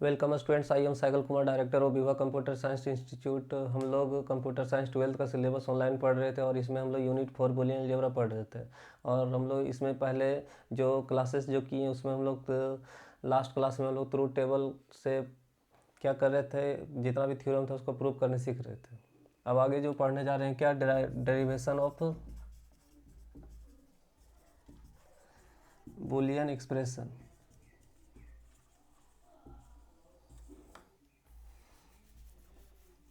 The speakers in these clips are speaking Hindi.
Welcome students, I am cycle Kumar, director of विवा कंप्यूटर साइंस इंस्टीट्यूट। हम लोग कंप्यूटर साइंस 12th का सिलेबस ऑनलाइन पढ़ रहे थे और इसमें हम लोग यूनिट 4 बूलियन अलजेब्रा पढ़ रहे थे। और हम लोग इसमें पहले जो क्लासेस जो किए उसमें हम लोग लास्ट क्लास में हम लोग ट्रूथ टेबल से क्या कर रहे थे, जितना भी थ्योरम था उसको प्रूव करने सीख रहे थे। अब आगे जो पढ़ने जा रहे हैं क्या, डेरिवेशन ऑफ बूलियन एक्सप्रेशन।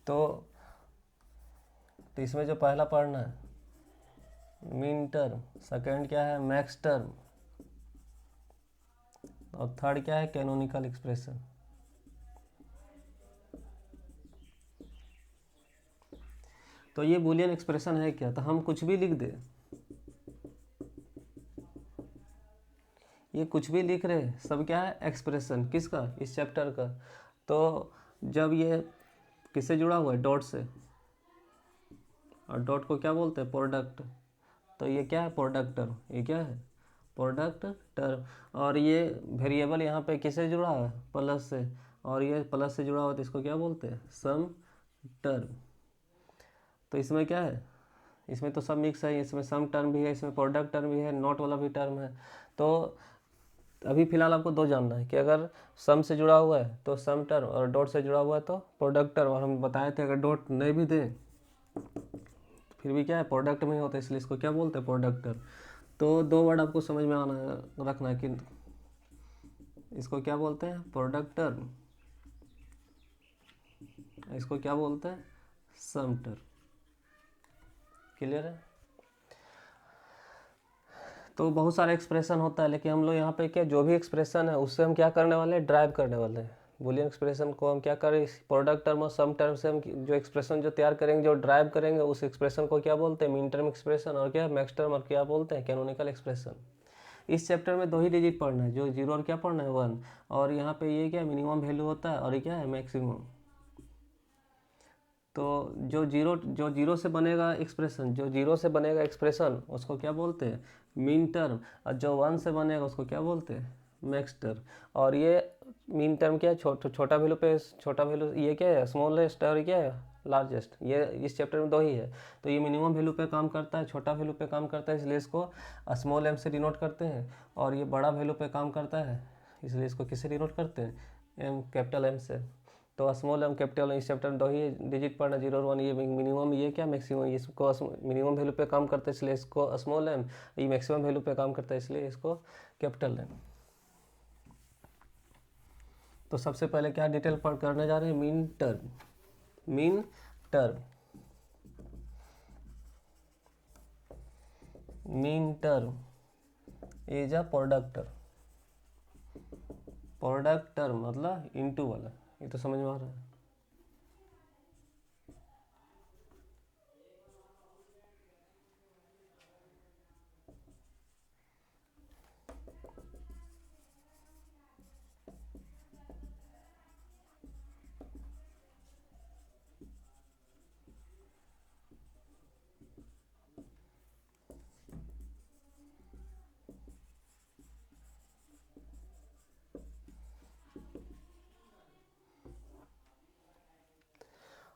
तो इसमें जो पहला पढ़ना है मीन टर्म, सेकंड क्या है मैक्स टर्म, और थर्ड क्या है कैनोनिकल एक्सप्रेशन। तो ये बूलियन एक्सप्रेशन है क्या, तो हम कुछ भी लिख दे, ये कुछ भी लिख रहे सब क्या है एक्सप्रेशन, किसका, इस चैप्टर का। तो जब ये किससे जुड़ा हुआ है, डॉट से, और डॉट को क्या बोलते हैं, प्रोडक्ट। तो ये क्या है प्रोडक्ट टर्म, ये क्या है प्रोडक्ट टर्म। और ये वेरिएबल यहाँ पे किससे जुड़ा है, प्लस से, और ये प्लस से जुड़ा हुआ तो इसको क्या बोलते हैं, सम टर्म। तो इसमें क्या है, इसमें तो सब मिक्स है, इसमें सम टर्म भी है, इसमें प्रोडक्ट टर्म भी है, नॉट वाला भी टर्म है। तो अभी फिलहाल आपको दो जानना है कि अगर सम से जुड़ा हुआ है तो सम टर्म, और डॉट से जुड़ा हुआ है तो प्रोडक्ट टर्म। और हम बताए थे अगर डॉट नहीं भी दे फिर भी क्या है प्रोडक्ट में ही होता है, इसलिए इसको क्या बोलते हैं प्रोडक्ट टर्म। तो दो वर्ड आपको समझ में आना रखना है कि इसको क्या बोलते हैं प्रोडक्ट टर्म, इसको क्या बोलते हैं सम टर्म। क्लियर है। तो बहुत सारा एक्सप्रेशन होता है, लेकिन हम लोग यहाँ पे क्या जो भी एक्सप्रेशन है उससे हम क्या करने वाले हैं, ड्राइव करने वाले हैं। बूलियन एक्सप्रेशन को हम क्या करें, प्रोडक्ट टर्म और सम टर्म से हम जो एक्सप्रेशन जो तैयार करेंगे, जो ड्राइव करेंगे, उस एक्सप्रेशन को क्या बोलते हैं, मीन टर्म एक्सप्रेशन, और क्या मैक्स टर्म, और क्या बोलते हैं कैनोनिकल एक्सप्रेशन। इस चैप्टर में दो ही डिजिट पढ़ना है, जो जीरो और क्या पढ़ना है 1। और यहाँ पे ये क्या मिनिमम वैल्यू होता है और ये क्या है मैक्सिमम। तो जो जीरो से बनेगा एक्सप्रेशन, जो जीरो से बनेगा एक्सप्रेशन उसको क्या बोलते हैं मीन टर्म, और जो 1 से बनेगा उसको क्या बोलते हैं मैक्स टर्म। और ये मीन टर्म क्या है, छोटा वैल्यू पे छोटा वैल्यू, ये क्या है स्मॉलेस्ट, और क्या है लार्जेस्ट। ये इस चैप्टर में दो ही है। तो ये मिनिमम वैल्यू पे काम करता है, छोटा वैल्यू पे काम करता है, इसलिए इसको स्मॉल एम से डिनोट करते हैं। और ये बड़ा वैल्यू पे काम करता है, इसलिए इसको किससे डिनोट करते हैं, एम कैपिटल एम से। तो स्मॉल एम कैपिटल, इस चैप्टर में दो ही डिजिट पढ़ना, 0 और 1। ये मिनिमम, ये क्या मैक्सिमम, इसको मिनिमम वैल्यू पे काम करता है इसलिए इसको स्मॉल एम, ये मैक्सिमम वैल्यू पे काम करता है इसलिए इसको कैपिटल एम। तो सबसे पहले क्या डिटेल पढ़ करने जा रहे हैं, mean term. Mean term, mean term is a product term. Product term मतलब इनटू वाला, ये तो समझ में आ रहा है।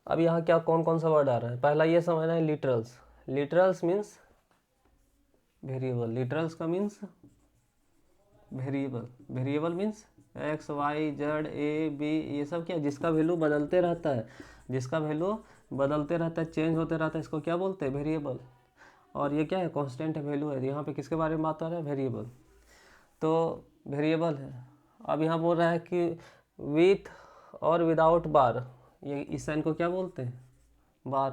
अब यहाँ क्या कौन कौन सा वर्ड आ रहा है, पहला ये समझना है literals. Literals means variable, literals का means variable. Variable means X Y Z A B, ये सब क्या जिसका वैल्यू बदलते रहता है, जिसका वैल्यू बदलते रहता है, चेंज होते रहता है, इसको क्या बोलते हैं वेरिएबल। और ये क्या है कांस्टेंट वैल्यू है, यहाँ पे किसके बारे में बात आ रहा है, वेरिएबल। तो वेरिएबल है। अब यहाँ बोल रहा है कि विथ और विदाउट बार, ये इस साइन को क्या बोलते हैं बार।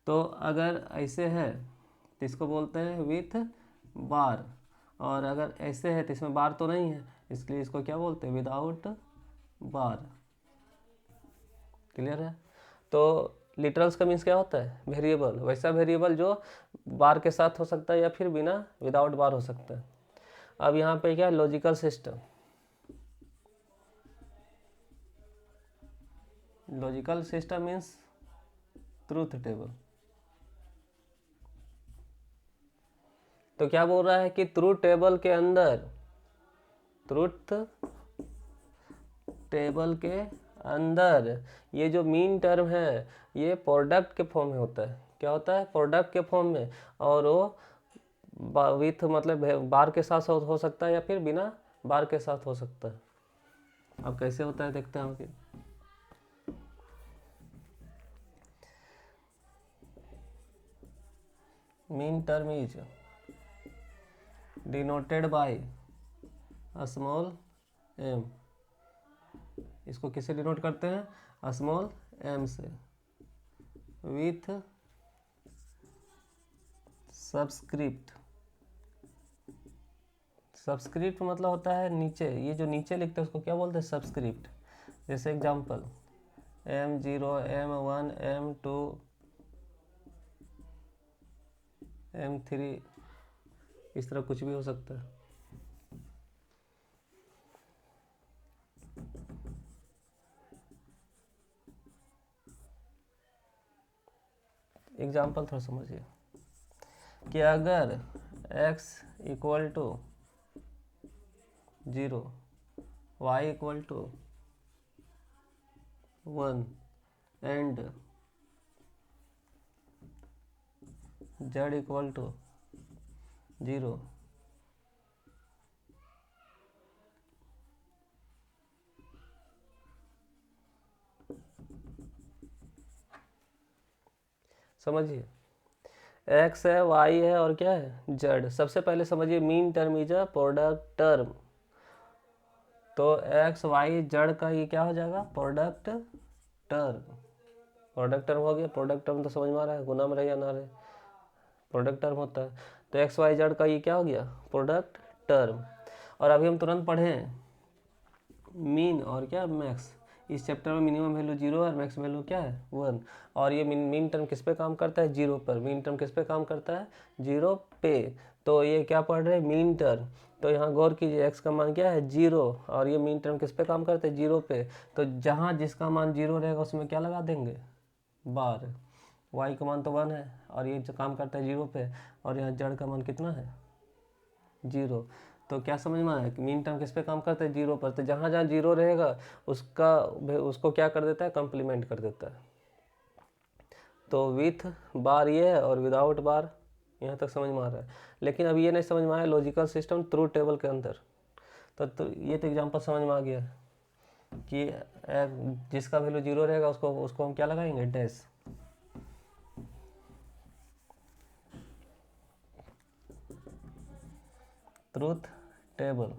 तो अगर ऐसे है तो इसको बोलते हैं विथ बार, और अगर ऐसे है तो इसमें बार तो नहीं है, इसलिए इसको क्या बोलते हैं विदाउट बार। क्लियर है। तो लिटरल्स का मीन्स क्या होता है वेरिएबल, वैसा वेरिएबल जो बार के साथ हो सकता है या फिर बिना विदाउट बार हो सकता है। अब यहाँ पे क्या है logical system. Logical system means truth table. तो क्या बोल रहा है कि ट्रूथ टेबल के अंदर, ट्रूथ टेबल के अंदर ये जो मीन टर्म है ये प्रोडक्ट के फॉर्म में होता है। क्या होता है? प्रोडक्ट के फॉर्म में। और वो विथ मतलब बार के साथ हो सकता है या फिर बिना बार के साथ हो सकता है। अब कैसे होता है देखते हैं आगे। Mean term is denoted by small M. इसको किससे डिनोट करते हैं? स्मॉल एम से। With subscript. सबस्क्रिप्ट मतलब होता है नीचे, ये जो नीचे लिखते हैं उसको क्या बोलते हैं? सबस्क्रिप्ट। जैसे example M0, M1, M2, M3, इस तरह कुछ भी हो सकता है। एग्जाम्पल थोड़ा समझिए कि अगर x equal to 0, y equal to 1 and z equal to 0, समझिए x है, y है और क्या है? z। सबसे पहले समझिए mean term is a product term. तो x y z का ये क्या हो जाएगा? Product term. प्रोडक्ट टर्म हो गया। प्रोडक्ट टर्म तो समझ में आ रहा है, गुना में रहे या ना रहे, प्रोडक्ट टर्म होता है। तो एक्स वाई जेड का ये क्या हो गया? Product term. और अभी हम तुरंत पढ़ें मीन और क्या? मैक्स। इस चैप्टर में मिनिमम वैल्यू 0 है और मैक्स वैल्यू क्या है? 1। और ये मीन टर्म किस पे काम करता है? 0 पर। मीन टर्म किस पे काम करता है? 0 पे। तो ये क्या पढ़ रहे हैं? Mean term. तो यहाँ गौर कीजिए x का मान क्या है? 0। और ये मीन टर्म किस पे काम करते हैं? 0 पे। तो जहाँ जिसका मान 0 रहेगा उसमें क्या लगा देंगे? बार। y का मान तो 1 है और ये जो काम करता है 0 पे, और यहाँ z का मान कितना है? 0। तो क्या समझ में आया कि मीन टर्म किस पे काम करता है? 0 पर। तो जहाँ जहाँ 0 रहेगा उसको क्या कर देता है? कंप्लीमेंट कर देता है। तो विथ बार ये है और विदाउट बार, यहाँ तक समझ में आ रहा है। लेकिन अब ये नहीं समझ में आया लॉजिकल सिस्टम ट्रू टेबल के अंदर। तो ये तो एग्जांपल समझ में आ गया कि जिसका वैल्यू 0 रहेगा उसको हम क्या लगाएंगे? डैश। Truth table.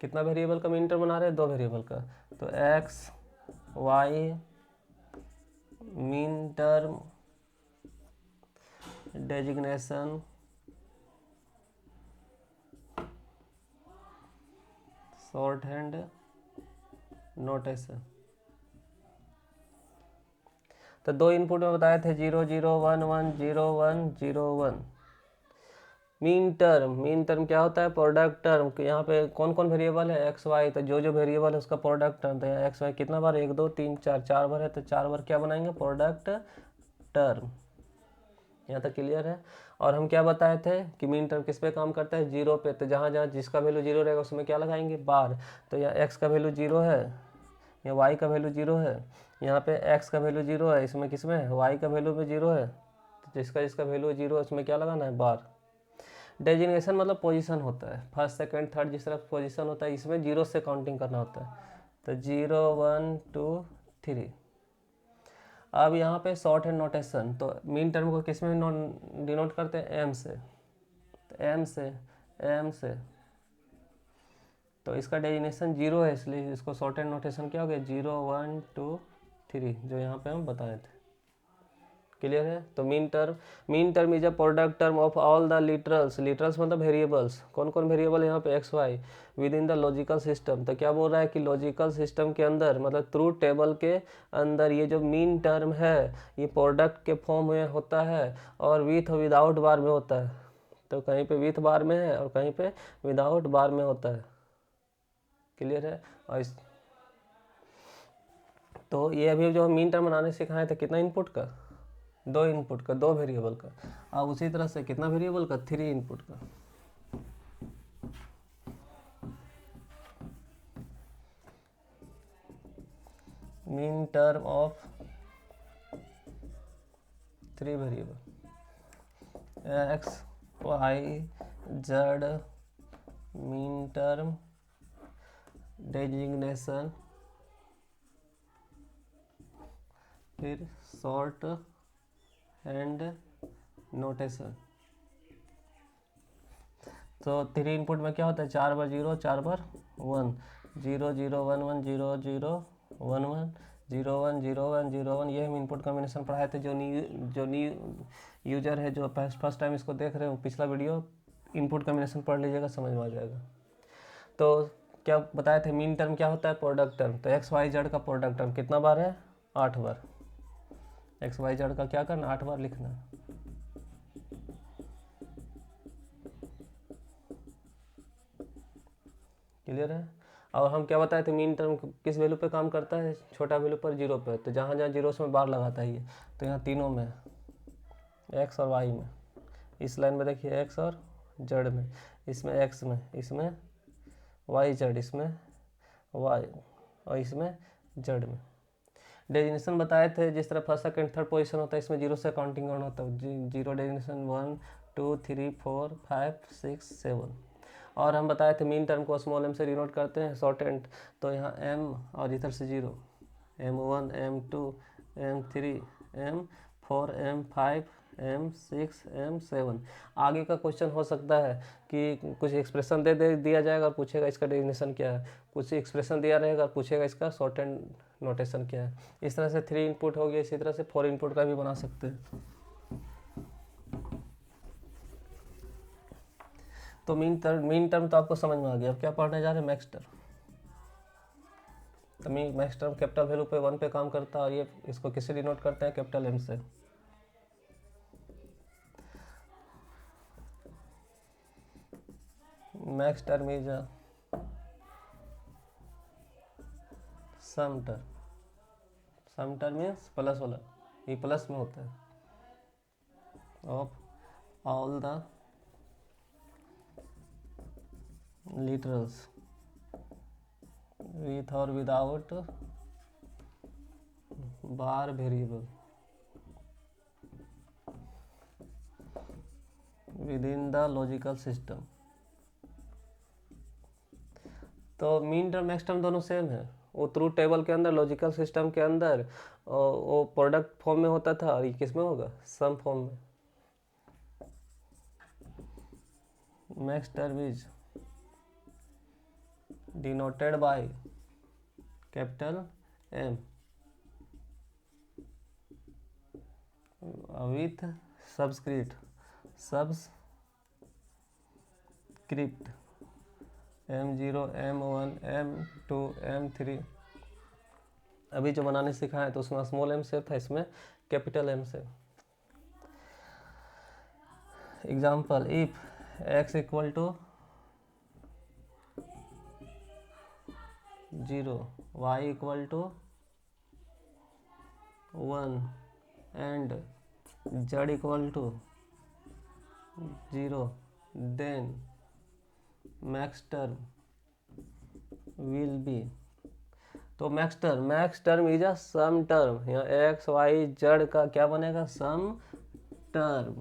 कितना वेरिएबल का मीन टर्म बना रहे हैं? 2 वेरिएबल का। तो X Y mean term designation short hand notation. तो 2 इनपुट में बताए थे 0 0 1 1 0 1 0 1। मीन टर्म क्या होता है? Product term. यहाँ पे कौन कौन वेरिएबल है? X Y. तो जो जो वेरिएबल है उसका प्रोडक्ट टर्म। तो यहाँ एक्स वाई कितना बार? 1 2 3 4, 4 बार है। तो 4 बार क्या बनाएंगे? Product term. यहाँ तक क्लियर है। और हम क्या बताए थे कि मीन टर्म किस पे काम करता है? 0 पे। तो जहाँ जहाँ जिसका वैल्यू 0 रहेगा उसमें क्या लगाएंगे? बार। तो यहाँ एक्स का वैल्यू 0 है, यहाँ वाई का वैल्यू 0 है, यहाँ पे एक्स का वैल्यू 0 है, इसमें किसमें है? वाई का वैल्यू में 0 है। तो जिसका जिसका वैल्यू 0 है उसमें क्या लगाना है? बार। डेजिग्नेशन मतलब पोजीशन होता है, फर्स्ट सेकंड थर्ड जिस तरह पोजीशन होता है, इसमें 0 से काउंटिंग करना होता है। तो 0 1 2 3। अब यहाँ पे शॉर्ट हैंड नोटेशन। तो मीन टर्म को किस में डिनोट करते हैं? एम से। तो एम से तो इसका डेजिग्नेशन 0 है, इसलिए इसको शॉर्ट हैंड नोटेशन क्या हो गया? 0 1 2 3, जो यहाँ पे हम बताए थे। क्लियर है? तो mean term is a product term of all the literals. Literals मतलब वेरिएबल्स। कौन कौन वेरिएबल यहाँ पे? X Y within the logical system. तो क्या बोल रहा है कि लॉजिकल सिस्टम के अंदर मतलब ट्रूथ टेबल के अंदर ये जो मीन टर्म है ये प्रोडक्ट के फॉर्म में होता है और विथ विदाउट बार में होता है। तो कहीं पे विथ बार में है और कहीं पे विदाउट बार में होता है। क्लियर है? और तो ये अभी जो हम मीन टर्म बनाने सिखाए थे कितना इनपुट का? 2 इनपुट का, 2 वेरिएबल का। अब उसी तरह से कितना वेरिएबल का, 3 इनपुट का। Mean term of 3 variable x y z, mean term, designation, फिर शॉर्ट हैंड नोटेशन। तो 3 इनपुट में क्या होता है, 4 बार 0, 4 बार 1, 0 0 1 1 0 0 1 1 0 1 0 1 0 1। ये हम इनपुट कॉम्बिनेशन पढ़ाए थे। जो न्यू यूजर है, जो फर्स्ट टाइम इसको देख रहे हो, पिछला वीडियो इनपुट कॉम्बिनेशन पढ़ लीजिएगा, समझ में आ जाएगा। तो क्या बताए थे, मीन टर्म क्या होता है, प्रोडक्ट टर्म। तो एक्स वाई जेड का प्रोडक्ट टर्म कितना बार है, 8 बार। एक्स वाई जेड का क्या करना, 8 बार लिखना है। क्लियर है। और हम क्या बताए थे, मीन टर्म किस वैल्यू पे काम करता है, छोटा वैल्यू पर, 0 पे। तो जहाँ जहाँ 0 में बार लगाता है ये, तो यहाँ तीनों में, एक्स और वाई में। इस लाइन में देखिए एक्स और जेड में, इसमें एक्स में, इसमें वाई जेड, इसमें वाई, और इसमें जेड में। डेजिग्नेशन बताए थे, जिस तरह फर्स्ट सेकंड थर्ड पोजीशन होता है, इसमें 0 से काउंटिंग ऑन होता है। 0 डेजिग्नेशन 1 2 3 4 5 6 7। और हम बताए थे मीन टर्म को स्मॉल एम से डिनोट करते हैं, शॉर्ट एंड। तो यहाँ एम और इधर से 0, M1 M2 M3 M4 M5 M6 M7। आगे का क्वेश्चन हो सकता है कि कुछ एक्सप्रेशन दिया जाएगा और पूछेगा इसका डेफिनेशन क्या है, कुछ एक्सप्रेशन दिया रहेगा और पूछेगा इसका शॉर्ट एंड नोटेशन क्या है। इस तरह से 3 इनपुट हो गया, इसी तरह से 4 इनपुट का भी बना सकते हैं। तो मीन टर्म तो आपको समझ में आ गया। अब क्या पढ़ने जा रहे हैं, मैक्स टर्म। तो मैक्स टर्म कैपिटल वैल्यू पे 1 पे काम करता है, और ये इसको किससे डिनोट करते हैं, कैपिटल एम से। Max term is a sum term. Sum term means plus वाला, ये प्लस में होता है, of all the literals with or without bar variable within the logical system। तो मीन टर्म मैक्स टर्म दोनों सेम है। वो ट्रूथ टेबल के अंदर, लॉजिकल सिस्टम के अंदर वो प्रोडक्ट फॉर्म में होता था, और ये किस में होगा, सम फॉर्म में। Max term is denoted by capital M with subscript M0 M1 M2 M3। अभी जो बनाने सिखाए तो उसमें स्मॉल एम से था, इसमें कैपिटल एम से। Example, if x equal to 0, y equal to 1 and z equal to 0, then max term will be. तो max term is a sum term. यहाँ एक्स वाई जेड का क्या बनेगा, सम टर्म।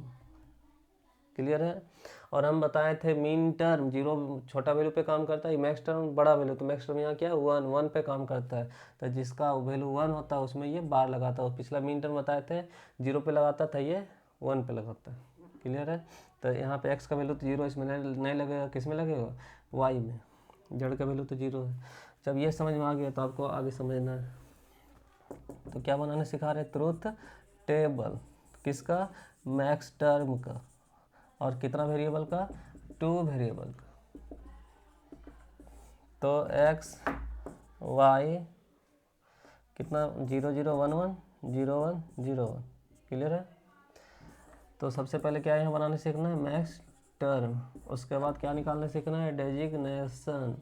क्लियर है। और हम बताए थे मीन टर्म 0 छोटा वैल्यू पे काम करता है, मैक्स टर्म बड़ा वैल्यू। तो मैक्स टर्म यहाँ क्या है, 1 पे काम करता है। तो जिसका वैल्यू 1 होता है उसमें ये बार लगाता है। पिछला मीन टर्म बताए थे 0 पे लगाता था, ये 1 पे लगाता है। क्लियर है। तो यहाँ पे x का वैल्यू तो 0, इसमें नहीं लगेगा, किस में लगेगा, y में। जेड का वैल्यू तो 0 है। जब ये समझ में आ गया तो आपको आगे समझना है। तो क्या बनाने सिखा रहे, ट्रूथ टेबल। किसका, मैक्स टर्म का। और कितना वेरिएबल का, 2 वेरिएबल का। तो x y कितना, 0 0 1 1 0 1 0 1। क्लियर है। तो सबसे पहले क्या यहाँ बनाने सीखना है, मैक्स टर्म। उसके बाद क्या निकालने सीखना है, डेजिग्नेशन,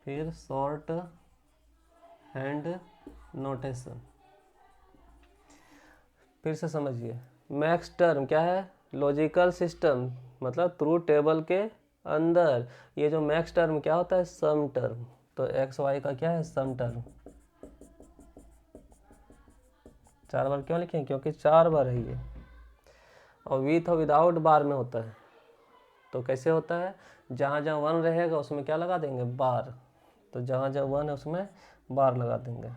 फिर शॉर्ट हैंड नोटेशन। फिर से समझिए, मैक्स टर्म क्या है, लॉजिकल सिस्टम, मतलब ट्रू टेबल के अंदर ये जो मैक्स टर्म क्या होता है, सम टर्म। तो एक्स वाई का क्या है, सम टर्म। 4 बार क्यों लिखें, क्योंकि 4 बार है ये, और विथ और विदाउट बार में होता है। तो कैसे होता है, जहाँ जहाँ 1 रहेगा उसमें क्या लगा देंगे, बार। तो जहाँ जहाँ 1 है उसमें बार लगा देंगे।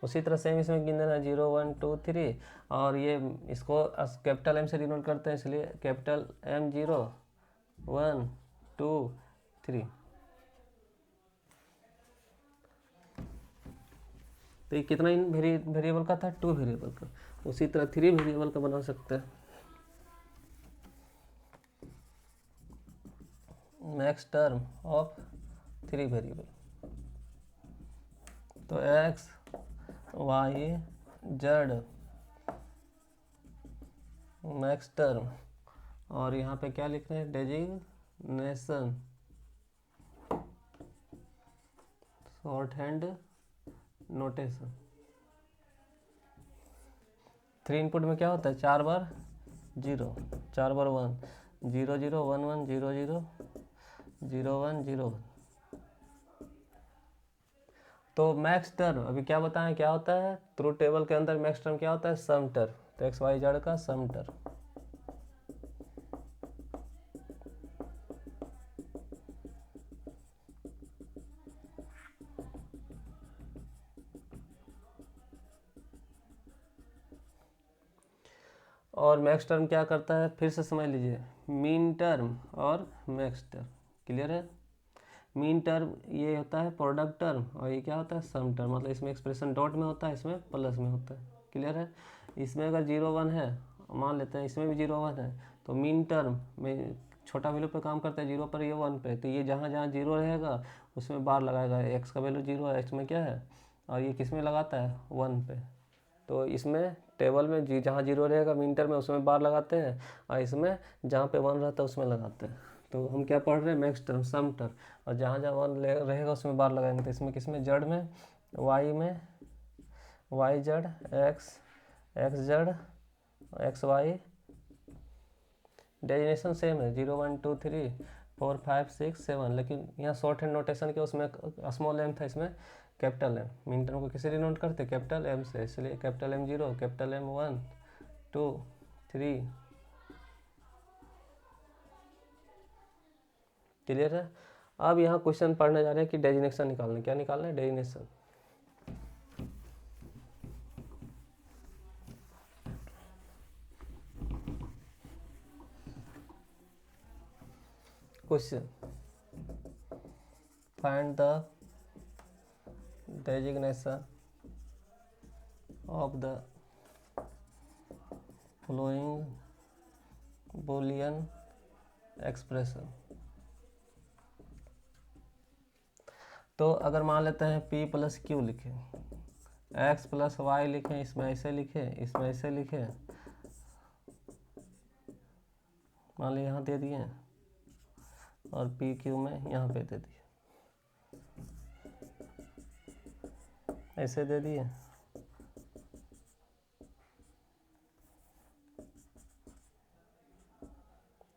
उसी तरह सेम इसमें गिन देना 0 1 2 3, और ये इसको कैपिटल एम से डिनोट करते हैं, इसलिए कैपिटल M 0 1 2 3। तो ये कितना वेरिएबल का था, 2 वेरिएबल का। उसी तरह 3 वेरिएबल का बना सकते हैं। मैक्स टर्म ऑफ 3 वेरिएबल, तो X Y Z max term, और यहाँ पे क्या लिख रहे हैं, designation, short hand notation. 3 input में क्या होता है, 4 बार 0, 4 बार 1, 0 0 1 1 0 0 0 1 0 1। तो मैक्स टर्म अभी क्या बताएं क्या होता है, ट्रू टेबल के अंदर मैक्स टर्म क्या होता है, सम टर्म। तो एक्स वाई जेड का सम टर्म। और मैक्स टर्म क्या करता है, फिर से समझ लीजिए, मीन टर्म और मैक्स टर्म। क्लियर है, मीन टर्म ये होता है प्रोडक्ट टर्म, और ये क्या होता है, सम टर्म। मतलब इसमें एक्सप्रेशन डॉट में होता है, इसमें प्लस में होता है। क्लियर है, इसमें अगर 0 1 है, मान लेते हैं इसमें भी 0 1 है, तो मीन टर्म में छोटा वैल्यू पे काम करता है, 0 पर, ये 1 पे। तो ये जहाँ जहाँ 0 रहेगा उसमें बार लगाएगा, एक्स का वैल्यू 0 है, एक्स में क्या है, और ये किस में लगाता है, 1 पे। तो इसमें टेबल में जहाँ 0 रहेगा मीन टर्म में उसमें बार लगाते हैं, और इसमें जहाँ पे 1 रहता है उसमें लगाते हैं। तो हम क्या पढ़ रहे हैं, मैक्स टर्म, सम टर्म, और जहाँ जहाँ 1 रहेगा उसमें बार लगाएंगे। तो इसमें किसमें, जेड में, वाई में, Y Z, X Z, X Y. Designation same है, 0 1 2 3 4 5 6 7, लेकिन यहाँ शॉर्ट हैंड नोटेशन के उसमें स्मॉल एम था, इसमें कैपिटल एम। मीन टर्म को किसे डिनोट करते, कैपिटल एम से, इसलिए capital M 0, capital M 1 2 3। Clear है। अब यहाँ क्वेश्चन पढ़ने जा रहे हैं कि डेजिनेशन निकालना, क्या निकालना है, designation. Question, find the designation of the following Boolean expression. तो अगर मान लेते हैं P प्लस क्यू लिखें, x प्लस वाई लिखें, इसमें ऐसे लिखें, इसमें ऐसे लिखें, मान ली यहाँ दे दिए, और पी क्यू में यहाँ पे दे दिए, ऐसे दे दिए।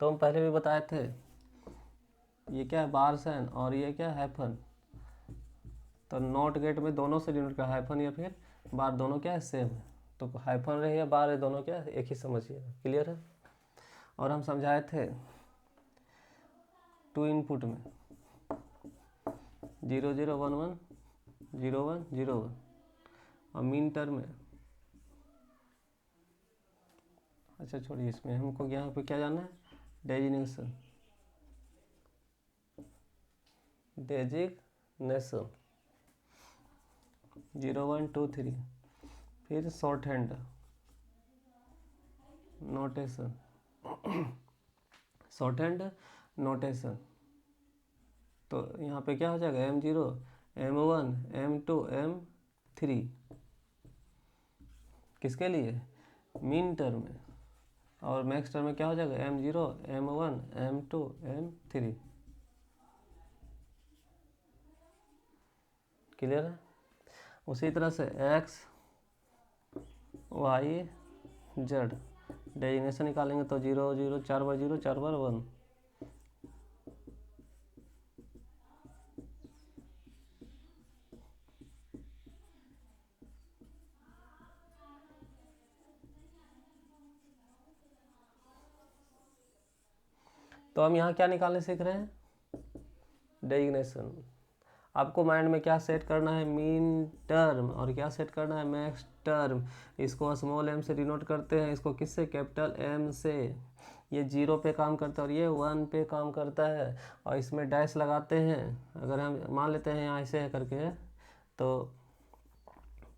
तो हम पहले भी बताए थे, ये क्या है, बार साइन, और ये क्या है, हाइफन। तो नॉट गेट में दोनों से डिनोट का, हाइफन या फिर बार, दोनों क्या है, सेम है। तो हाइफन रहे या बार है, दोनों क्या है, एक ही समझिएगा। क्लियर है। और हम समझाए थे 2 इनपुट में 0 0 1 1 0 1 0 1, और मीन टर्म में, अच्छा छोड़िए, इसमें हमको यहाँ पे क्या जानना है, डेजिग्नेशन, डेजिग्नेशन 0 1 2 3, फिर short hand notation, short hand notation. तो यहाँ पे क्या हो जाएगा, M 0 M 1 M 2 M 3, किसके लिए, मीन टर्म में। और मैक्स टर्म में क्या हो जाएगा, M 0 M 1 M 2 M 3। Clear है। उसी तरह से एक्स वाई जेड डेजिग्नेशन निकालेंगे तो 0 0 4 बार 0 4 बार 1। तो हम यहाँ क्या निकालने सीख रहे हैं, डेजिग्नेशन। आपको माइंड में क्या सेट करना है, मीन टर्म, और क्या सेट करना है, मैक्स टर्म। इसको स्मॉल एम से डिनोट करते हैं, इसको किससे, कैपिटल एम से। ये 0 पे काम करता है और ये 1 पे काम करता है, और इसमें डैश लगाते हैं। अगर हम मान लेते हैं यहाँ ऐसे करके, तो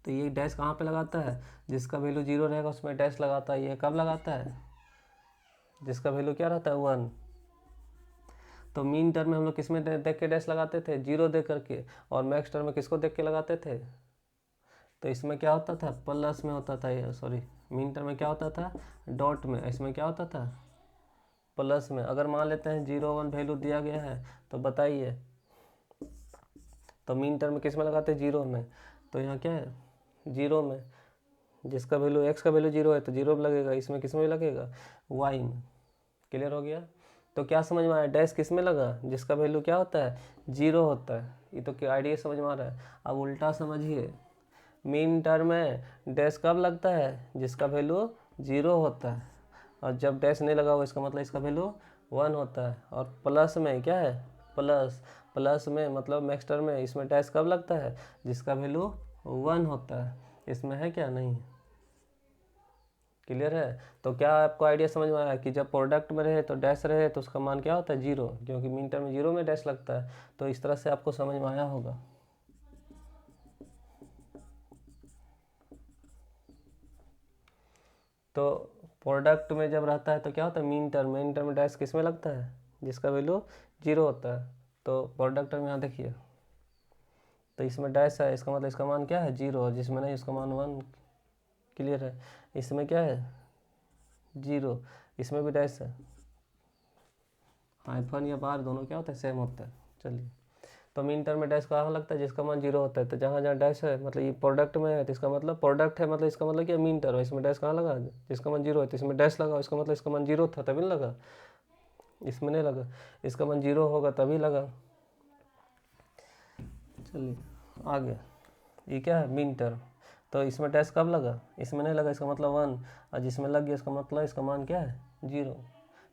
ये डैश कहाँ पे लगाता है, जिसका वैल्यू 0 रहेगा उसमें डैश लगाता है। ये कब लगाता है, जिसका वैल्यू क्या रहता है, 1। तो मीन टर्म में हम लोग किस में देख के डैश लगाते थे, 0 दे करके, और मैक्स टर्म में किसको देख के लगाते थे, तो इसमें क्या होता था, प्लस में होता था, ये सॉरी, मीन टर्म में क्या होता था, डॉट में, इसमें क्या होता था, प्लस में। अगर मान लेते हैं 0 1 वैल्यू दिया गया है, तो बताइए, तो मीन टर्म में किस में लगाते हैं, 0 में। तो यहाँ क्या है, 0 में, जिसका वैल्यू एक्स का वैल्यू 0 है तो 0 में लगेगा, इसमें किस में लगेगा, वाई में। क्लियर हो गया। तो क्या समझ में आया, डैश किस में लगा, जिसका वैल्यू क्या होता है, 0 होता है। ये तो क्या आइडिया समझ में आ रहा है। अब उल्टा समझिए, मीन टर्म में डैश कब लगता है, जिसका वैल्यू 0 होता है, और जब डैश नहीं लगा हुआ इसका मतलब इसका वैल्यू 1 होता है। और प्लस में क्या है, प्लस, प्लस में मतलब मैक्स टर्म में इसमें डैश कब लगता है, जिसका वैल्यू 1 होता है। इसमें है क्या, नहीं। क्लियर है। तो क्या आपको आइडिया समझ में आया कि जब प्रोडक्ट में रहे तो डैश रहे तो उसका मान क्या होता है, 0, क्योंकि मीन टर्म में 0 में डैश लगता है। तो इस तरह से आपको समझ में आया होगा। तो प्रोडक्ट में जब रहता है तो क्या होता है, मीन टर्म में डैश किस में लगता है, जिसका वैल्यू 0 होता है। तो प्रोडक्ट में यहाँ देखिए, तो इसमें डैश है, इसका मतलब इसका मान क्या है, 0, और जिसमें नहीं उसका मान 1। क्लियर है। इसमें क्या है, 0, इसमें भी डैश है, हाइफन या बार दोनों क्या होता है, सेम होता है। चलिए, तो मीन टर्म में डैश कहाँ लगता है, जिसका मान 0 होता है। तो जहाँ जहाँ डैश है मतलब ये प्रोडक्ट में है, तो इसका मतलब प्रोडक्ट है, मतलब इसका मतलब क्या, मीन टर्म है, इसमें डैश कहाँ लगा, जिसका मान 0 है, तो इसमें डैश लगा, इसका मतलब इसका मान 0 था तभी लगा, इसमें नहीं लगा। इसका मान 0 होगा तभी लगा। चलिए आगे, ये क्या है, मीन टर्म। तो इसमें डैश कब लगा, इसमें नहीं लगा, इसका मतलब 1, और जिसमें लग गया इसका मतलब इसका मान क्या है, 0।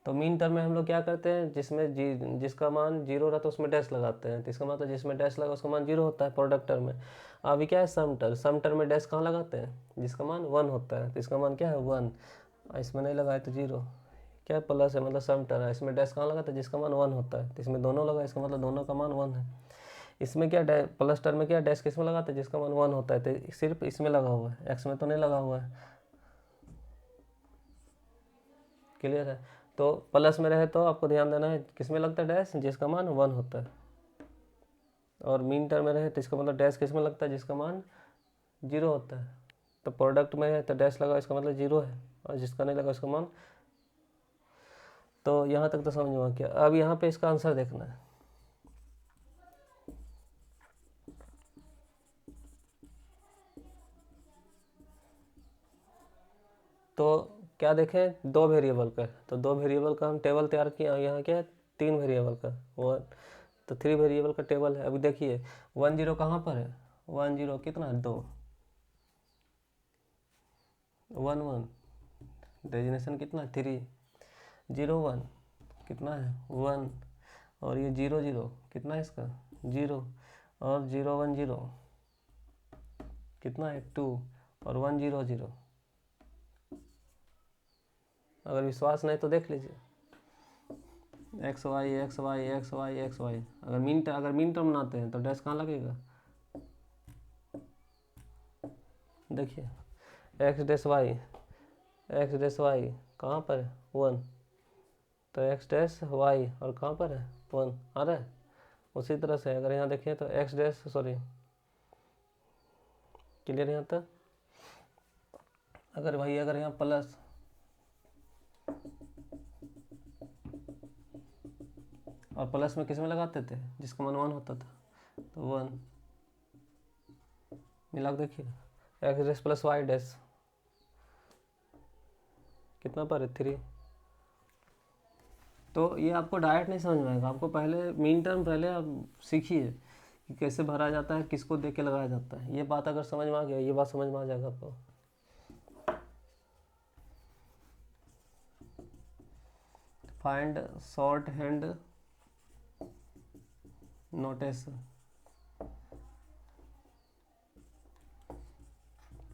तो मीन टर्म में हम लोग क्या करते हैं, जिसका मान 0 रहता है उसमें डैश लगाते हैं। तो इसका मतलब जिसमें डैश लगा उसका मान 0 होता है प्रोडक्ट टर्म में। अभी क्या है, सम टर्म में डैश कहाँ लगाते हैं, जिसका मान 1 होता है। तो इसका मान क्या है, 1, इसमें नहीं लगा है तो 0। क्या है, प्लस है, मतलब सम टर्म है, इसमें डैश कहाँ लगाता है, जिसका मान 1 होता है। तो इसमें दोनों लगा, इसका मतलब दोनों का मान 1 है। इसमें क्या प्लस टर्म में क्या डैश किस में लगाते हैं, जिसका मान 1 होता है। तो सिर्फ इसमें लगा हुआ है, एक्स में तो नहीं लगा हुआ है। क्लियर है। तो प्लस में रहे तो आपको ध्यान देना है किस में लगता है डैश, जिसका मान 1 होता है। और मीन टर्म में रहे तो इसका मतलब डैश किस में लगता है, जिसका मान 0 होता है। तो प्रोडक्ट में है तो डैश लगा, इसका मतलब 0 है, और जिसका नहीं लगा उसका मान। तो यहाँ तक तो समझ में आ गया। अब यहाँ पे इसका आंसर देखना है। तो क्या देखें, 2 वेरिएबल का है, तो 2 वेरिएबल का हम टेबल तैयार किया। यहाँ क्या है, 3 वेरिएबल का, वो तो 3 वेरिएबल का टेबल है। अभी देखिए 1 0 कहाँ पर है, 1 0 कितना है, 2, 1 1 डेजिग्नेशन कितना है, 3, 0 1 कितना है, 1, और ये 0 0 कितना है इसका, 0, और 0 1 0 कितना है, 2, और 1 0 0। अगर विश्वास नहीं तो देख लीजिए, X Y X Y X Y X Y. अगर मीन टर्म बनाते हैं तो डैश कहाँ लगेगा, देखिए एक्स डैश वाई कहाँ पर है, 1, तो एक्स डैश वाई और कहाँ पर है, 1 आ रहा है। उसी तरह से अगर यहाँ देखिए तो एक्स डैश, सॉरी, क्लियर यहाँ तक। अगर यहाँ प्लस, और प्लस में किस में लगाते थे, जिसका मान 1 होता था, तो 1 मिला के देखिए, X dash plus Y dash कितना पर है 3। तो ये आपको डायरेक्ट नहीं समझ में आएगा, आपको पहले मीन टर्म पहले आप सीखिए कि कैसे भरा जाता है, किसको देख के लगाया जाता है। ये बात अगर समझ में आ गया, ये बात समझ में आ जाएगा आपको। Find short hand notation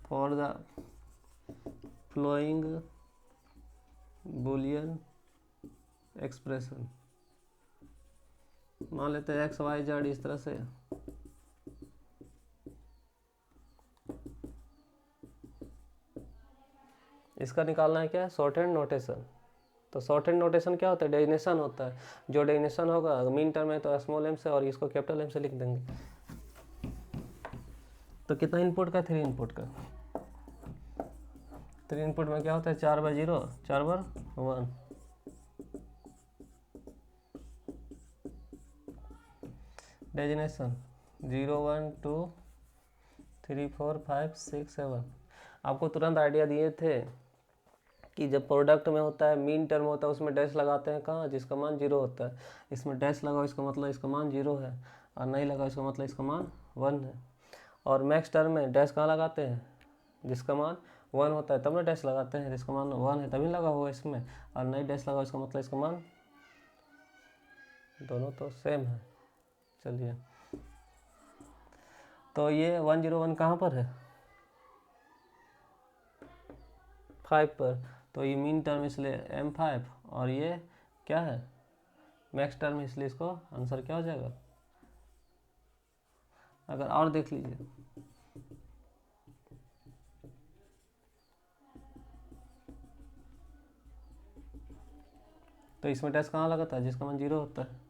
for the flowing Boolean expression. मान लेते हैं एक्स वाई जेड इस तरह से, इसका निकालना है क्या है, शॉर्ट हैंड नोटेशन। तो शॉर्ट हैंड नोटेशन क्या होता है, डेफिनेशन होता है। जो डेफिनेशन होगा मीन टर्म है तो स्मॉल एम से और इसको कैपिटल एम से लिख देंगे। तो कितना इनपुट का, 3 इनपुट का। 3 इनपुट में क्या होता है, 4 बार 0, 4 बार 1। डेजिनेशन 0 1 2 3 4 5 6 7। आपको तुरंत आइडिया दिए थे कि जब प्रोडक्ट में होता है, मीन टर्म होता है, उसमें डैश लगाते हैं कहाँ, जिसका मान 0 होता है। इसमें डैश लगाओ इसका मतलब इसका मान 0 है, और नहीं लगाओ इसका मतलब इसका मान 1 है। और मैक्स टर्म में डैश कहाँ लगाते हैं, जिसका मान 1 होता है तब ना डैश लगाते हैं, जिसका मान 1 है तभी लगा हुआ इसमें। और नहीं डैश लगाओ इसका मतलब इसका मान, दोनों तो सेम है। चलिए, तो ये 101 कहाँ पर है, 5 पर। तो ये मीन टर्म इसलिए M5, और ये क्या है, मैक्स टर्म, इसलिए इसको आंसर क्या हो जाएगा। अगर और देख लीजिए, तो इसमें डैश कहाँ लगता है, जिसका मान 0 होता है।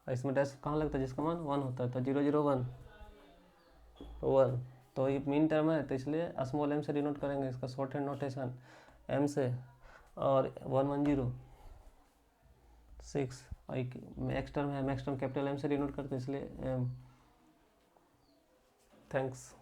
इसमें डैश कहाँ लगता है, जिसका मान 1 होता है। तो 0 0 1 1। तो ये मीन टर्म है तो इसलिए स्मॉल m से डिनोट करेंगे, इसका शॉर्ट हैंड नोटेशन m से, और 1 1 0 6। और एक मैक्स टर्म है, मैक्स टर्म कैपिटल M से डिनोट करते हैं, इसलिए m। थैंक्स।